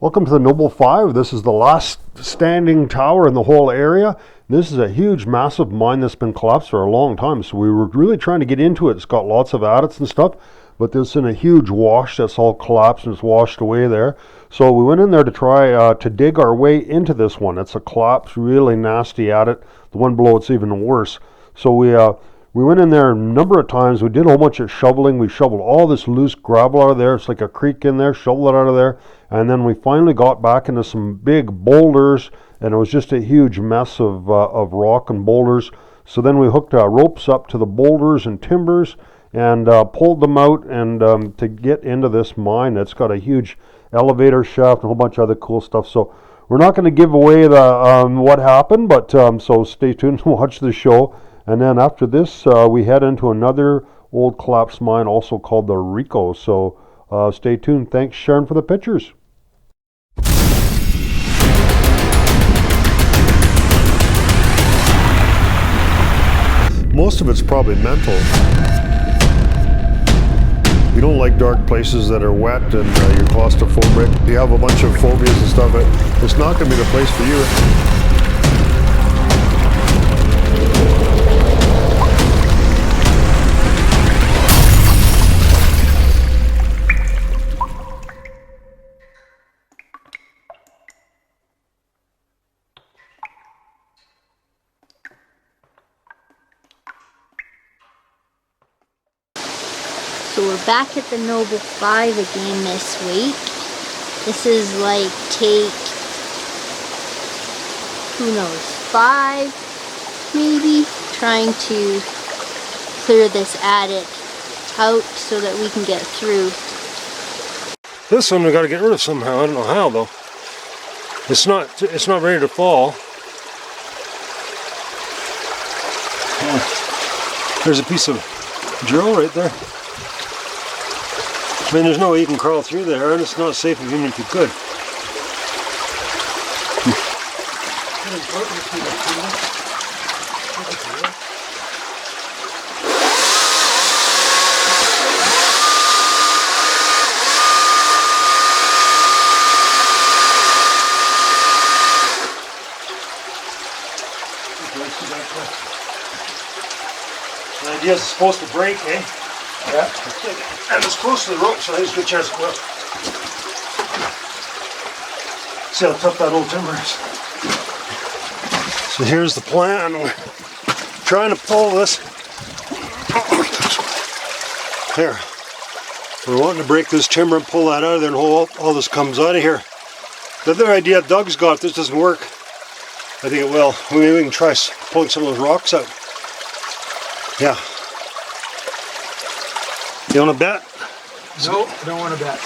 Welcome to the Noble 5. This is the last standing tower in the whole area. This is a huge, massive mine that's been collapsed for a long time, so we were really trying to get into it. It's got lots of adits and stuff, but there's in a huge wash that's all collapsed and it's washed away there. So we went in there to try to dig our way into this one. It's a collapsed, really nasty adit. The one below it's even worse. So we went in there a number of times. We did a whole bunch of shoveling. We shoveled all this loose gravel out of there. It's like a creek in there, shoveled it out of there. And then we finally got back into some big boulders, and it was just a huge mess of rock and boulders. So then we hooked ropes up to the boulders and timbers and pulled them out and to get into this mine. It's got a huge elevator shaft and a whole bunch of other cool stuff. So we're not going to give away the what happened, but so stay tuned and watch the show. And then after this, we head into another old collapsed mine, also called the Rico. So stay tuned. Thanks, Sharon, for the pictures. Most of it's probably mental. You don't like dark places that are wet and you're claustrophobic. You have a bunch of phobias and stuff. It's not going to be the place for you. So we're back at the Noble 5 again this week. This is like take, who knows, 5 maybe, trying to clear this attic out so that we can get through. This one we got to get rid of somehow. I don't know how though. It's not ready to fall. There's a piece of drill right there. I mean, there's no way you can crawl through there, and it's not safe even if you could. The idea is supposed to break, eh? Yeah. And it's close to the rope, so there's a good chance it will. See how tough that old timber is. So here's the plan. We're trying to pull this. Here. We're wanting to break this timber and pull that out of there, and all this comes out of here. The other idea Doug's got, if this doesn't work, I think it will. Maybe we can try pulling some of those rocks out. Yeah. You want to bet? No, I don't want to bet.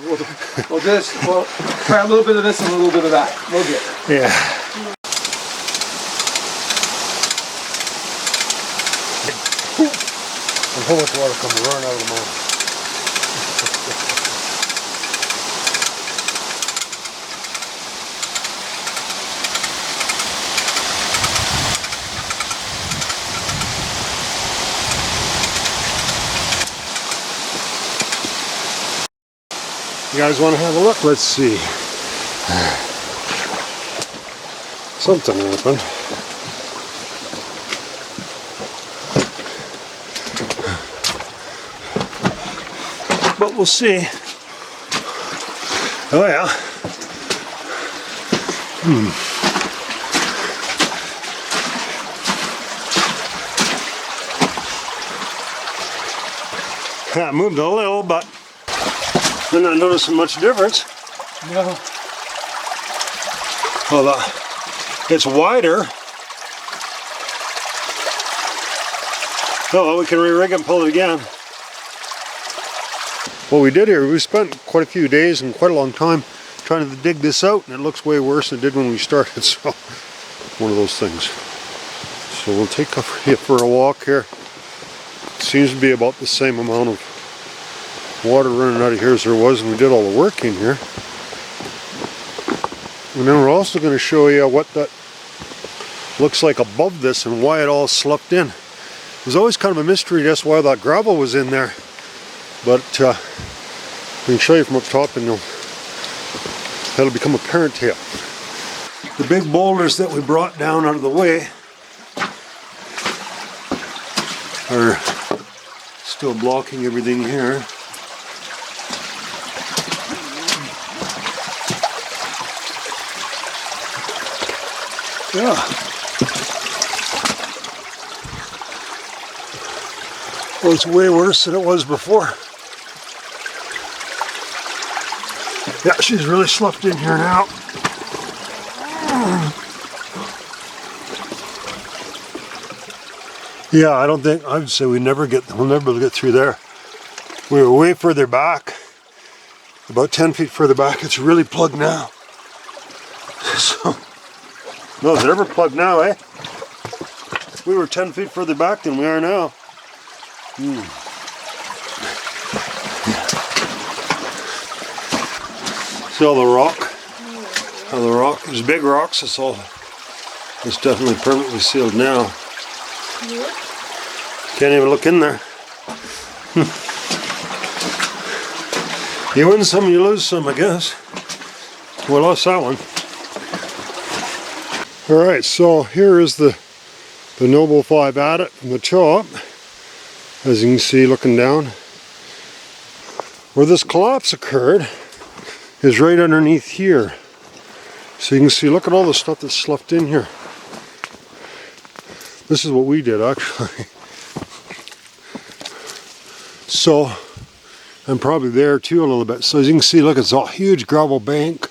we'll try a little bit of this and a little bit of that. We'll get it. Yeah. And how much water comes running out of the mouth? You guys want to have a look? Let's see. Something happened. But we'll see. Oh yeah. Yeah, it moved a little, but I'm not noticing much difference. No. Well, it's wider. Oh, well, we can re-rig it and pull it again. What we did here, we spent quite a few days and quite a long time trying to dig this out, and it looks way worse than it did when we started, so one of those things. So we'll take you for a walk here. Seems to be about the same amount of water running out of here as there was when we did all the work in here. And then we're also going to show you what that looks like above this and why it all sloughed in. It was always kind of a mystery, that's why that gravel was in there. But we can show you from up top and you'll that'll become apparent to you. The big boulders that we brought down out of the way are still blocking everything here. Yeah. Well, it's way worse than it was before. Yeah, she's really sloughed in here now. Yeah, I'd say we'll never be able to get through there. We were way further back, about 10 feet further back. It's really plugged now. So, no, it's never plugged now, eh? We were 10 feet further back than we are now. See all the rock? How the rock, there's big rocks, it's definitely permanently sealed now. Can't even look in there. You win some, you lose some, I guess. We lost that one. Alright, so here is the Noble 5 adit from the top. As you can see looking down. Where this collapse occurred is right underneath here. So you can see, look at all the stuff that's sloughed in here. This is what we did actually. So, I'm probably there too a little bit. So as you can see, look, it's a huge gravel bank.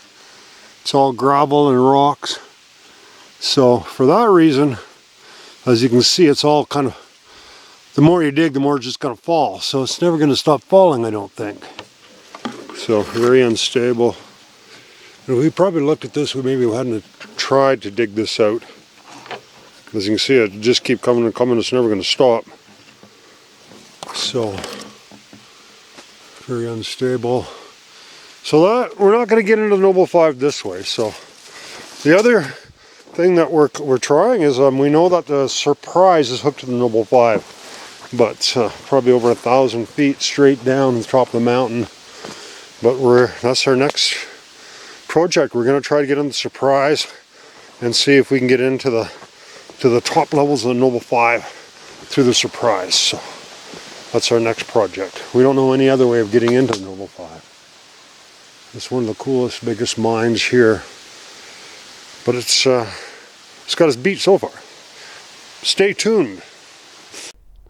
It's all gravel and rocks. So for that reason, as you can see, it's all kind of, the more you dig, the more it's just going to fall. So it's never going to stop falling, I don't think. So very unstable. And if we probably looked at this, we maybe hadn't tried to dig this out. As you can see, it just keep coming and coming. It's never going to stop. So very unstable. So that we're not going to get into the Noble 5 this way. So the other thing that we're trying is we know that the Surprise is hooked to the Noble 5, but probably over 1,000 feet straight down the top of the mountain. But that's our next project. We're going to try to get on the Surprise and see if we can get into the top levels of the Noble 5 through the Surprise. So that's our next project. We don't know any other way of getting into the Noble 5. It's one of the coolest, biggest mines here. But it's got us beat so far. Stay tuned.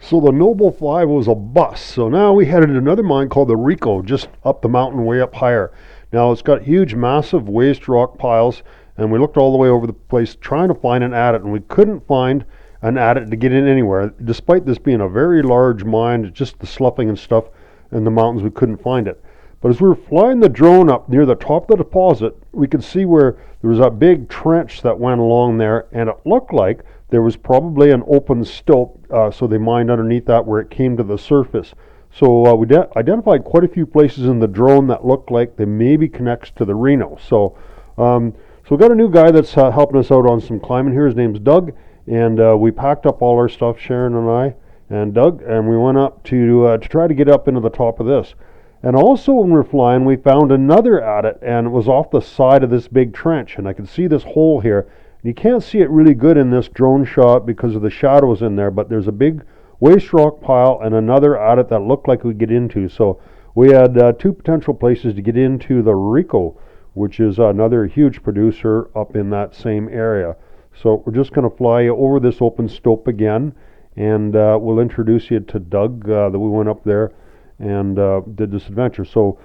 So the Noble 5 was a bust. So now we headed to another mine called the Rico, just up the mountain, way up higher. Now it's got huge, massive waste rock piles, and we looked all the way over the place trying to find an adit, and we couldn't find an adit to get in anywhere. Despite this being a very large mine, just the sloughing and stuff in the mountains, we couldn't find it. But as we were flying the drone up near the top of the deposit, we could see where there was a big trench that went along there, and it looked like there was probably an open stope, so they mined underneath that where it came to the surface. So we identified quite a few places in the drone that looked like they maybe connects to the Reno. So we got a new guy that's helping us out on some climbing here. His name's Doug, and we packed up all our stuff, Sharon and I and Doug, and we went up to try to get up into the top of this. And also when we were flying, we found another adit, and it was off the side of this big trench, and I could see this hole here. You can't see it really good in this drone shot because of the shadows in there, but there's a big waste rock pile and another adit that looked like we could get into. So we had two potential places to get into the Rico, which is another huge producer up in that same area. So we're just going to fly over this open stope again, and we'll introduce you to Doug that we went up there and did this adventure. So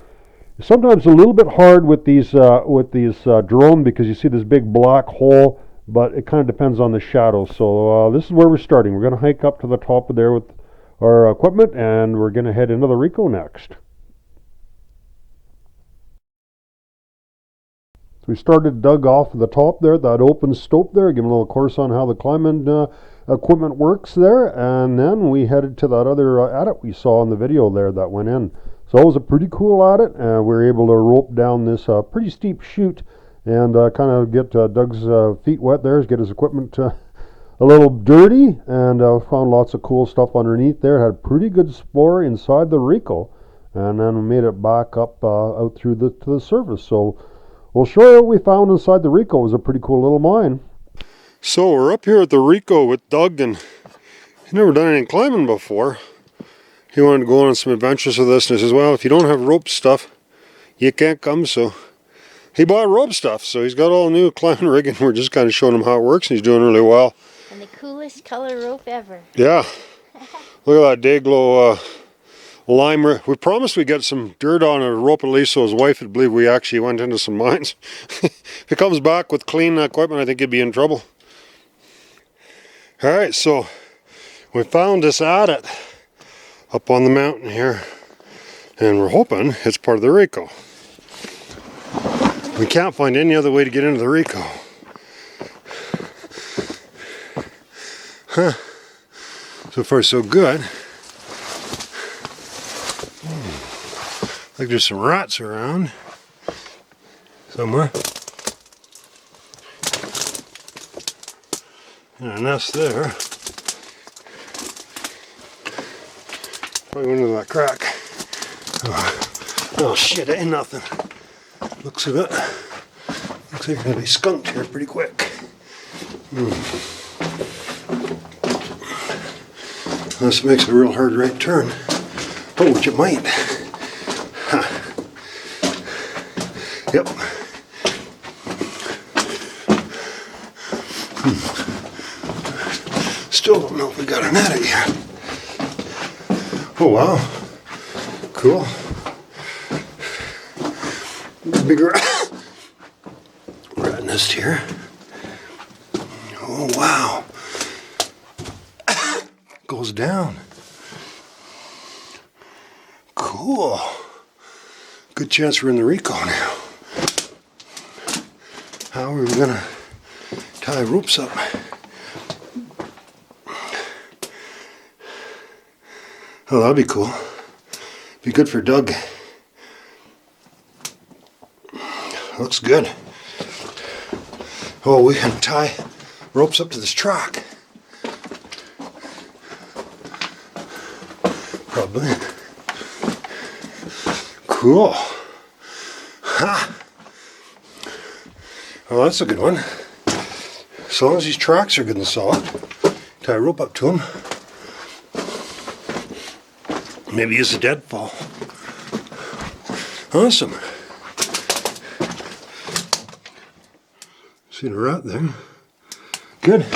sometimes a little bit hard with these drone because you see this big black hole, but it kind of depends on the shadows. So this is where we're starting. We're going to hike up to the top of there with our equipment, and we're going to head into the Rico next. So we started Doug off at the top there, that open stope there, give him a little course on how the climbing equipment works there, and then we headed to that other adit we saw in the video there that went in. So it was a pretty cool adit, and we were able to rope down this pretty steep chute and kind of get Doug's feet wet there, get his equipment a little dirty, and found lots of cool stuff underneath there. It had a pretty good explore inside the Rico, and then we made it back up out through to the surface. So we'll show you what we found inside the Rico. It was a pretty cool little mine. So we're up here at the Rico with Doug, and he's never done any climbing before. He wanted to go on some adventures with us, and he says, well, if you don't have rope stuff, you can't come. So he bought rope stuff, so he's got all new climbing rig, and we're just kind of showing him how it works, and he's doing really well. And the coolest color rope ever. Yeah. Look at that day glow lime. We promised we'd get some dirt on a rope at least so his wife would believe we actually went into some mines. If he comes back with clean equipment, I think he'd be in trouble. Alright, so we found this adit up on the mountain here, and we're hoping it's part of the Rico. We can't find any other way to get into the Rico. Huh. So far so good. Like there's some rats around somewhere. And a nest there. Probably went into that crack. Oh shit, ain't nothing. Looks like they're gonna be skunked here pretty quick. This makes a real hard right turn. Oh, but you might. Huh. Yep. Still don't know if we got an adit yet. Oh wow. Cool. Bigger rat nest here. Oh wow. Goes down. Cool. Good chance we're in the Rico now. How are we gonna tie ropes up? Oh, that'd be cool. Be good for Doug. Looks good. Oh, we can tie ropes up to this truck. Probably. Cool. Ha! Well, that's a good one. As long as these tracks are good and solid, tie a rope up to them. Maybe use a deadfall. Awesome. Seen a rat there. Good.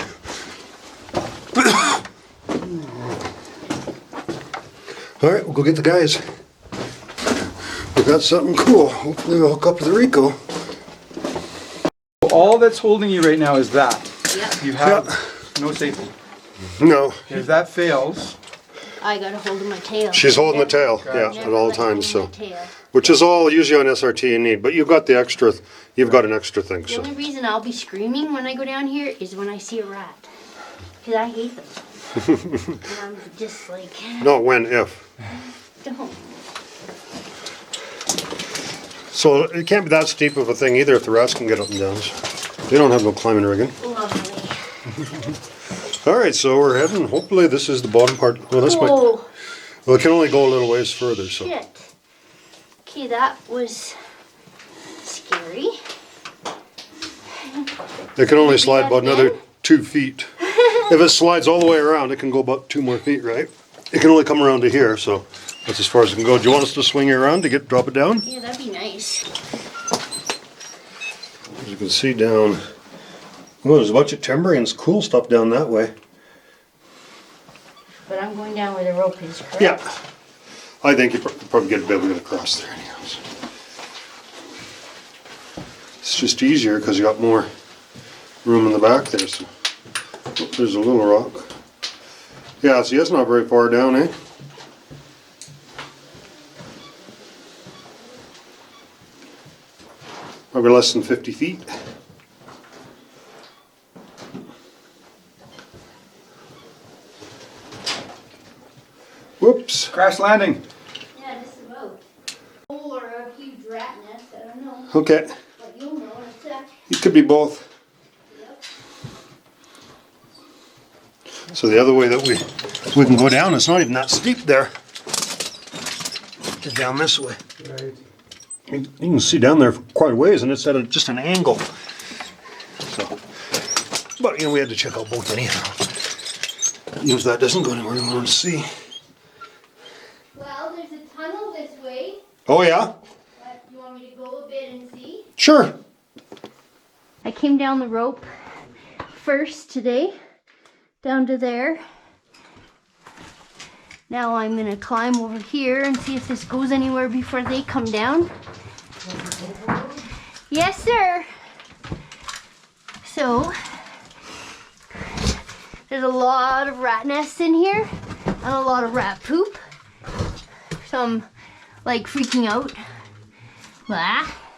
Alright, we'll go get the guys. We got something cool. Hopefully we'll hook up to the Rico. All that's holding you right now is that. Yep. You have no safety. No. If that fails, I got a hold of my tail. She's holding the tail, yeah, at all times, so. Which is all usually on SRT you need, but you've got the extra, you've got an extra thing, The so. only reason I'll be screaming when I go down here is when I see a rat. Because I hate them. And I'm just like, Not when, if. don't. So it can't be that steep of a thing either if the rats can get up and down. They don't have no climbing rigging. Lovely. Alright, so we're heading, hopefully this is the bottom part. Well, this might, Oh, well, it can only go a little ways further, so. shit. Okay, that was scary. It can only slide about another again? 2 feet. If it slides all the way around, it can go about 2 more feet, right? It can only come around to here, so that's as far as it can go. Do you want us to swing it around to drop it down? Yeah, that'd be nice. As you can see down, well, there's a bunch of timber and cool stuff down that way. But I'm going down where the rope is, correct? Yeah. I think you probably be able to get across there anyhows. It's just easier because you got more room in the back there. So oh, there's a little rock. Yeah, see, that's not very far down, eh? Probably less than 50 feet. Whoops. crash landing. Yeah, just about. Hole or a huge rat nest, I don't know. Okay. But you'll know in a sec. It could be both. Yep. So the other way that we can go down, it's not even that steep there. Just down this way. Right. You can see down there quite a ways, and it's at just an angle. So, but you know, we had to check out both anyhow. Even if that doesn't go anywhere, we want to see. Well, there's a tunnel this way. Oh yeah? But you want me to go a bit and see? Sure. I came down the rope first today, down to there. Now I'm gonna climb over here and see if this goes anywhere before they come down. Yes, sir. So, there's a lot of rat nests in here and a lot of rat poop. So I'm like freaking out.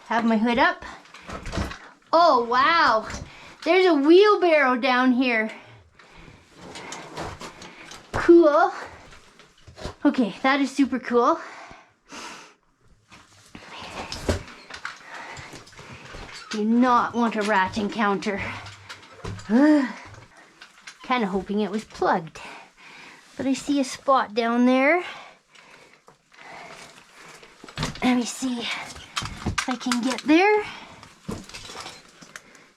Have my hood up. Oh wow, there's a wheelbarrow down here. Cool. Okay, that is super cool. Do not want a rat encounter. Kind of hoping it was plugged. But I see a spot down there. Let me see if I can get there.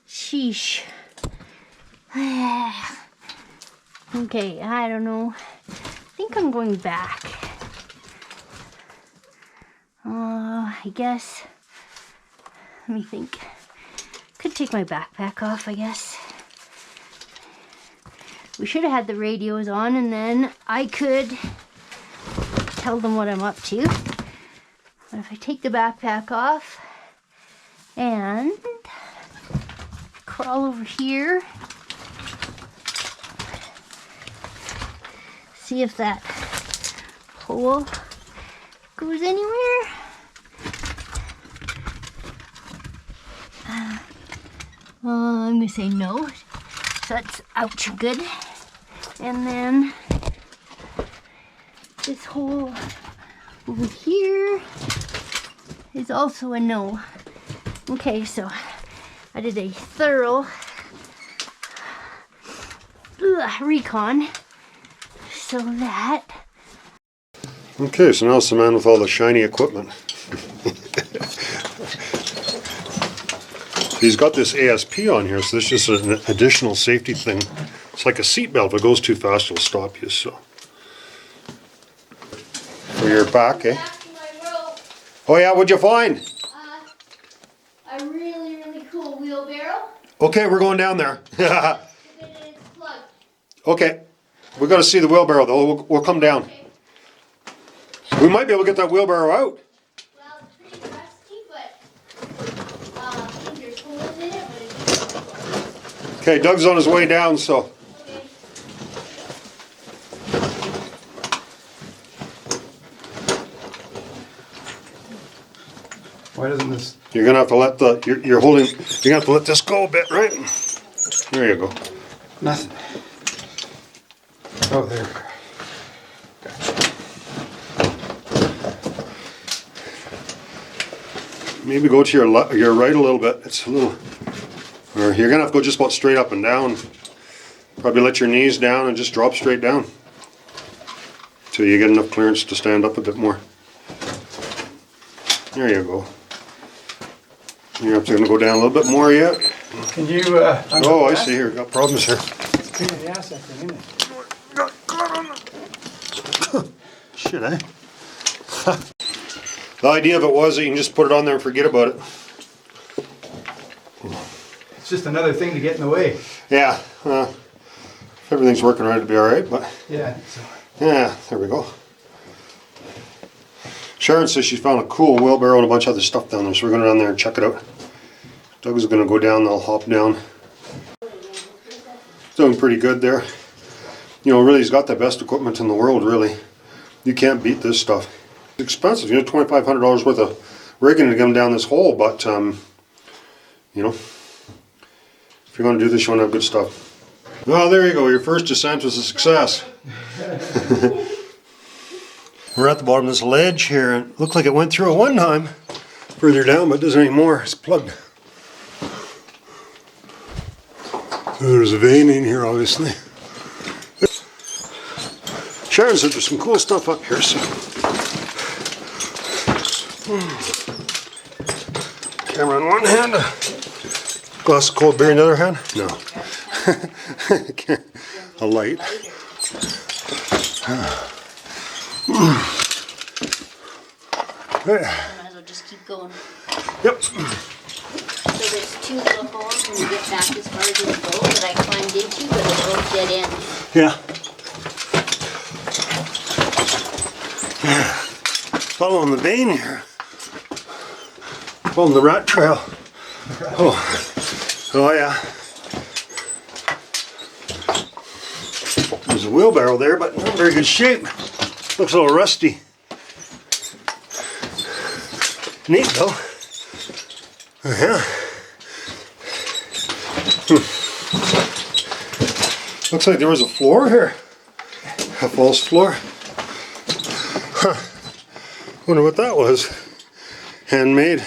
Sheesh. Okay, I don't know. I think I'm going back. I guess. Let me think. Could take my backpack off, I guess. We should have had the radios on, and then I could tell them what I'm up to. But if I take the backpack off and crawl over here, see if that hole goes anywhere. I'm gonna say no. So that's ouch, good. And then this hole over here is also a no. Okay, so I did a thorough recon. So that. Okay, so now it's the man with all the shiny equipment. He's got this ASP on here, so this is just an additional safety thing. It's like a seat belt. If it goes too fast, it'll stop you. So for your back, eh? Back to my rope. Oh yeah, what'd you find? A really, really cool wheelbarrow. Okay, we're going down there. If it is plugged. Okay, we got to see the wheelbarrow though. We'll come down. Okay. We might be able to get that wheelbarrow out. Well, it's pretty rusty, but I think there's holes in it, but it's Okay, Doug's on his way down, so. okay. Why doesn't this? You're gonna have to let the you're holding. You're gonna have to let this go a bit, right? There you go. Nothing. Oh, there. Gotcha. Maybe go to your right a little bit. It's a little. Or you're gonna have to go just about straight up and down. Probably let your knees down and just drop straight down till you get enough clearance to stand up a bit more. There you go. You're have to go down a little bit more yet. Can you? Oh, I see here. Got problems here. Pain in the ass, that thing, isn't it? Shit, eh? The idea of it was that you can just put it on there and forget about it. It's just another thing to get in the way. Yeah. If everything's working right, it'll be all right. But Yeah. So. yeah, there we go. Sharon says she found a cool wheelbarrow and a bunch of other stuff down there, so we're going down there and check it out. Doug's going to go down, they'll hop down. Doing pretty good there. You know, really, he's got the best equipment in the world, really. You can't beat this stuff. It's expensive, you know, $2,500 worth of rigging to get him down this hole, but, you know, if you're going to do this, you want to have good stuff. Well, there you go, your first descent was a success. We're at the bottom of this ledge here, and it looked like it went through it one time further down, but it doesn't anymore. It's plugged. There's a vein in here, obviously. Sharon said there's some cool stuff up here, so. Camera in one hand, a glass of cold beer in the other hand. No. A light. Might as well just keep going. Yep. So there's 2 little holes when you get back as far as you go that I climbed into, but they're both dead ends. Yeah. Following the vein here. Following the rat trail. Oh yeah. There's a wheelbarrow there, but not in very good shape. Looks a little rusty. Neat though. Yeah. Looks like there was a floor here. A false floor. Huh. Wonder what that was. Handmade.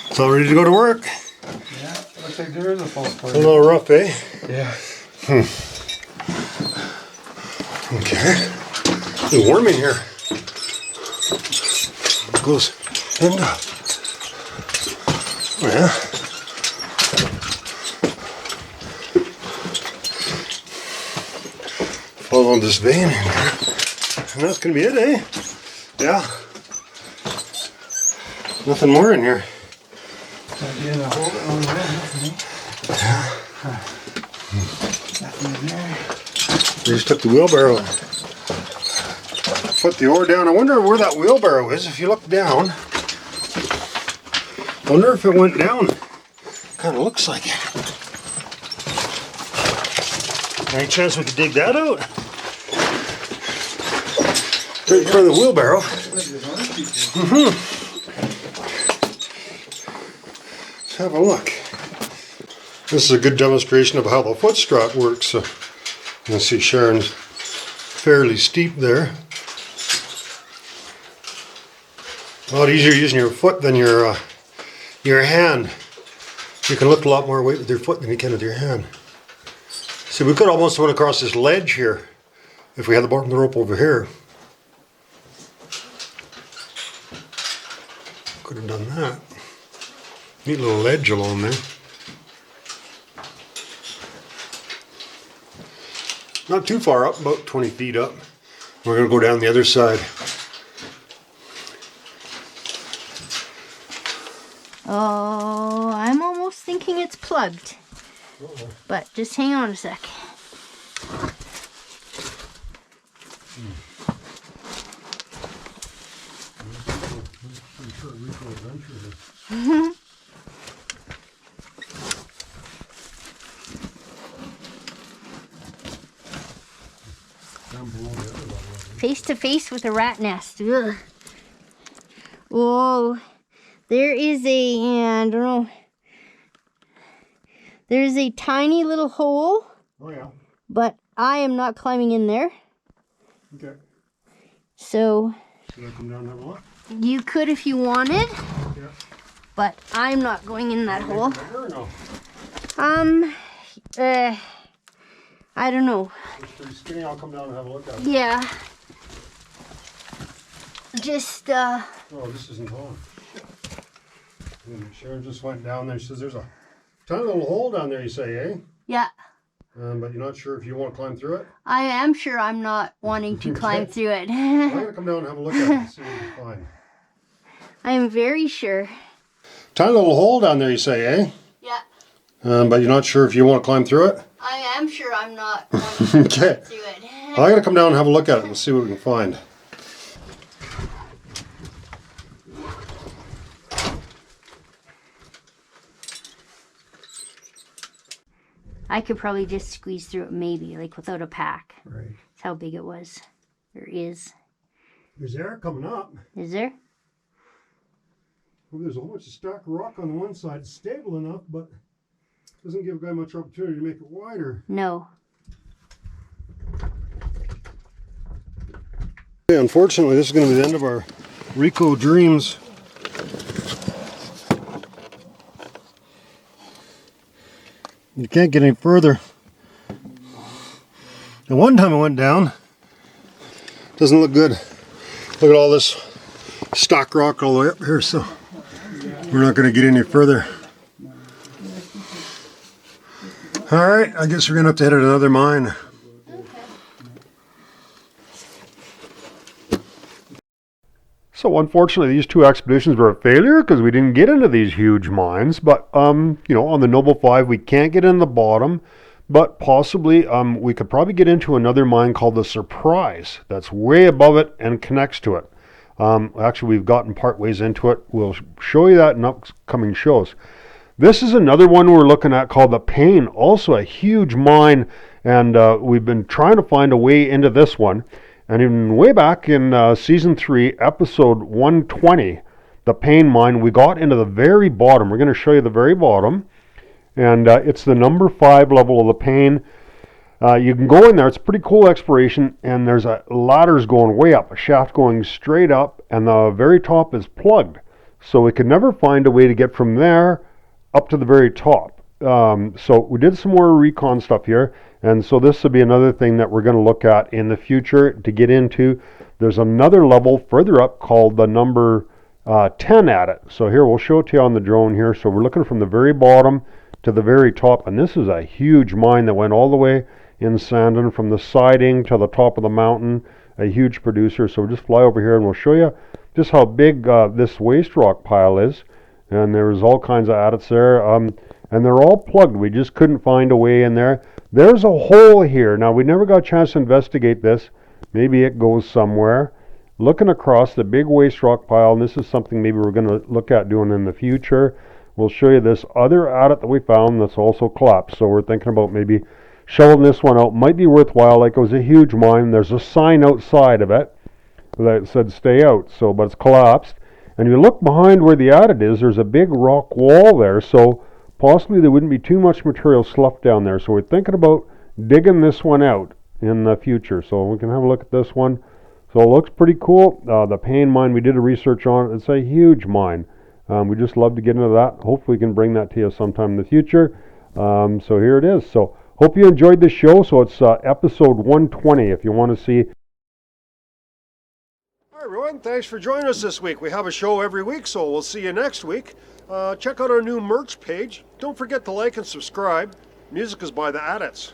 It's all ready to go to work. Yeah, looks like there is a false part. A little rough, eh? Yeah. Okay. It's warm in here. Goes in. Oh yeah. Follow this vein in here. And that's gonna be it, eh? Yeah. Nothing more in here. Yeah, hold it on the way. Nothing in there. They just took the wheelbarrow and put the ore down. I wonder where that wheelbarrow is. If you look down, I wonder if it went down. Kind of looks like it. Any chance we could dig that out? Right in front of the wheelbarrow. Let's have a look. This is a good demonstration of how the foot strut works. You can see Sharon's fairly steep there. A lot easier using your foot than your hand. You can lift a lot more weight with your foot than you can with your hand. See, we could almost went across this ledge here if we had the bottom of the rope over here. Could have done that. Neat little ledge along there. Not too far up, about 20 feet up. We're going to go down the other side. Oh, I'm almost thinking it's plugged. But just hang on a sec. Face to face with a rat nest. Ugh. Whoa. There is I don't know. There's a tiny little hole. Oh yeah. But I am not climbing in there. Okay. So Should I come down and have a look? you could if you wanted. Yeah. But I'm not going in that hole. Bigger or no? I don't know. It's pretty skinny. I'll come down and have a look at it. Yeah. Just, Oh, this isn't on. And Sharon just went down there. She says there's a tiny little hole down there, you say, eh? yeah. But you're not sure if you want to climb through it? I am sure I'm not wanting to climb through it. I'm going to come down and have a look at it and see what we can find. I am very sure. Tiny little hole down there, you say, eh? Yeah. But you're not sure if you want to climb through it? I am sure I'm not wanting to Okay. climb through it. I'm going to come down and have a look at it and see what we can find. I could probably just squeeze through it maybe, like without a pack. Right. That's how big it was. Or is. There's air coming up. Is there? Well, there's a whole bunch of stacked rock on the one side. It's stable enough, but doesn't give a guy much opportunity to make it wider. No. Okay, unfortunately, this is going to be the end of our Rico dreams. You can't get any further. And one time I went down. Doesn't look good. Look at all this stock rock all the way up here, so we're not going to get any further. Alright, I guess we're going to have to hit another mine. So unfortunately, these two expeditions were a failure because we didn't get into these huge mines. But on the Noble 5, we can't get in the bottom, but possibly we could probably get into another mine called the Surprise. That's way above it and connects to it. Actually, we've gotten part ways into it. We'll show you that in upcoming shows. This is another one we're looking at called the Pain, also a huge mine, and we've been trying to find a way into this one. And even way back in Season 3, Episode 120, the Pain Mine, we got into the very bottom. We're going to show you the very bottom. And it's the number 5 level of the Pain. You can go in there. It's pretty cool exploration. And there's ladders going way up, a shaft going straight up. And the very top is plugged. So we could never find a way to get from there up to the very top. So we did some more recon stuff here. And so this will be another thing that we're going to look at in the future to get into. There's another level further up called the number 10 at it. So here, we'll show it to you on the drone here. So we're looking from the very bottom to the very top. And this is a huge mine that went all the way in Sandon from the siding to the top of the mountain. A huge producer. So we'll just fly over here and we'll show you just how big this waste rock pile is. And there's all kinds of adits there. And they're all plugged. We just couldn't find a way in there. There's a hole here. Now, we never got a chance to investigate this. Maybe it goes somewhere. Looking across the big waste rock pile, and this is something maybe we're going to look at doing in the future. We'll show you this other adit that we found that's also collapsed. So we're thinking about maybe shoveling this one out. Might be worthwhile. Like, it was a huge mine. There's a sign outside of it that said stay out. So, but it's collapsed. And if you look behind where the adit is, there's a big rock wall there. So possibly there wouldn't be too much material sloughed down there. So we're thinking about digging this one out in the future. So we can have a look at this one. So it looks pretty cool. The Pain Mine, we did a research on it. It's a huge mine. We just love to get into that. Hopefully we can bring that to you sometime in the future. So here it is. So hope you enjoyed the show. So it's episode 120 if you want to see. Hi everyone, thanks for joining us this week. We have a show every week, so we'll see you next week. Check out our new merch page. Don't forget to like and subscribe. Music is by the Adits.